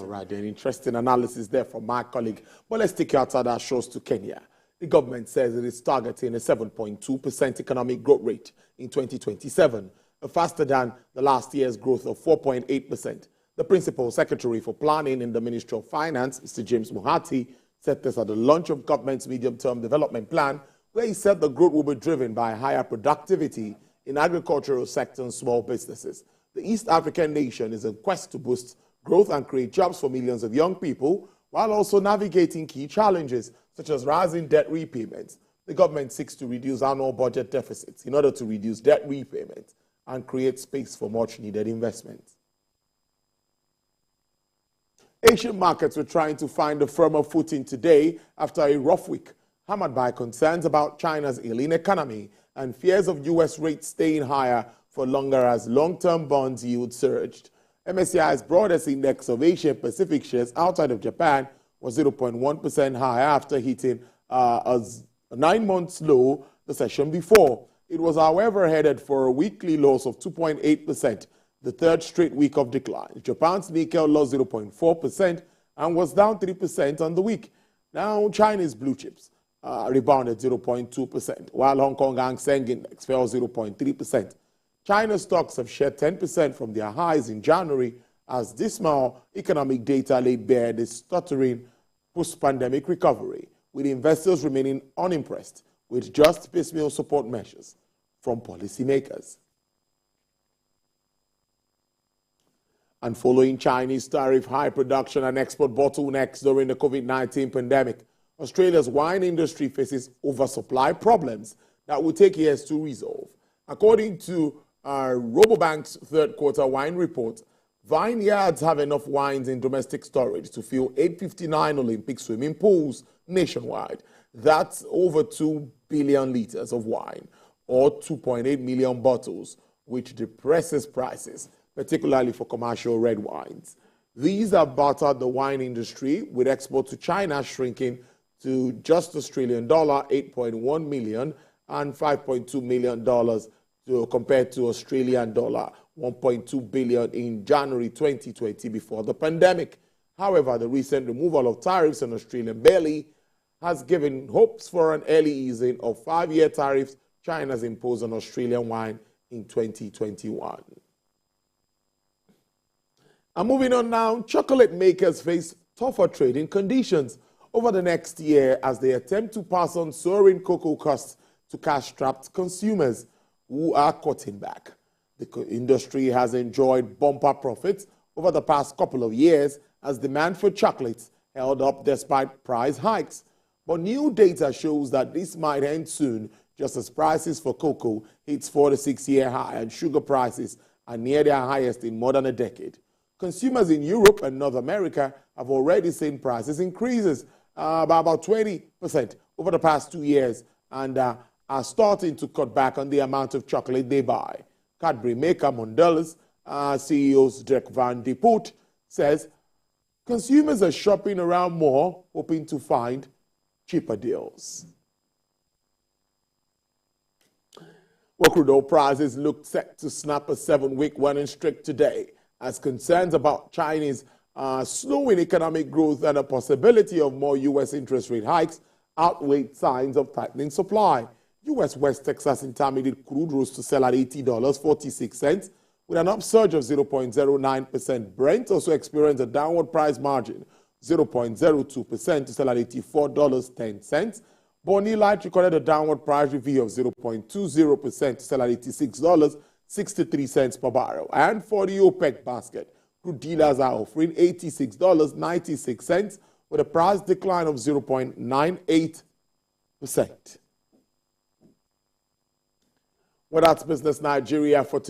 right, then interesting analysis there from my colleague. But let's take you outside our shores to Kenya. The government says it is targeting a 7.2% economic growth rate in 2027, faster than the last year's growth of 4.8%. The Principal Secretary for Planning in the Ministry of Finance, Mr. James Muhati, said this at the launch of government's medium-term development plan, where he said the growth will be driven by higher productivity in agricultural sector and small businesses. The East African nation is in quest to boost growth and create jobs for millions of young people, while also navigating key challenges such as rising debt repayments. The government seeks to reduce annual budget deficits in order to reduce debt repayments and create space for much-needed investments. Asian markets were trying to find a firmer footing today after a rough week, hammered by concerns about China's ailing economy and fears of U.S. rates staying higher for longer as long-term bonds yield surged. MSCI's broadest index of Asia-Pacific shares outside of Japan was 0.1% higher after hitting a 9-month low the session before. It was, however, headed for a weekly loss of 2.8%, the third straight week of decline. Japan's Nikkei lost 0.4% and was down 3% on the week. Now, China's blue chips rebounded 0.2%, while Hong Kong Hang Seng Index fell 0.3%. China's stocks have shed 10% from their highs in January as dismal economic data laid bare the stuttering post-pandemic recovery, with investors remaining unimpressed with just piecemeal support measures from policymakers. And following Chinese tariff high production and export bottlenecks during the COVID-19 pandemic, Australia's wine industry faces oversupply problems that will take years to resolve. According to Robobank's third quarter wine report, vineyards have enough wines in domestic storage to fill 859 Olympic swimming pools nationwide. That's over 2 billion liters of wine, or 2.8 million bottles, which depresses prices, particularly for commercial red wines. These have battered the wine industry, with exports to China shrinking to just Australian dollar 8.1 million and $5.2 million compared to Australian dollar 1.2 billion in January 2020 before the pandemic. However, the recent removal of tariffs on Australian barley has given hopes for an early easing of 5-year tariffs China's imposed on Australian wine in 2021. And moving on now, chocolate makers face tougher trading conditions over the next year as they attempt to pass on soaring cocoa costs to cash-strapped consumers who are cutting back. The industry has enjoyed bumper profits over the past couple of years as demand for chocolates held up despite price hikes. But new data shows that this might end soon, just as prices for cocoa hits 4 to 6 year high and sugar prices are near their highest in more than a decade. Consumers in Europe and North America have already seen prices increases by about 20% over the past 2 years and are starting to cut back on the amount of chocolate they buy. Cadbury maker Mondelez CEO Dirk van de Poot says consumers are shopping around more, hoping to find cheaper deals. Well, crude oil prices look set to snap a 7-week winning streak today as concerns about Chinese slowing economic growth and a possibility of more U.S. interest rate hikes outweigh signs of tightening supply. U.S. West Texas Intermediate crude rose to sell at $80.46 with an upsurge of 0.09%. Brent also experienced a downward price margin, 0.02% to sell at $84.10. Bonnie Light recorded a downward price review of 0.20% to sell at $86.63 per barrel. And for the OPEC basket, crude dealers are offering $86.96 with a price decline of 0.98%. Well, that's Business Nigeria for today.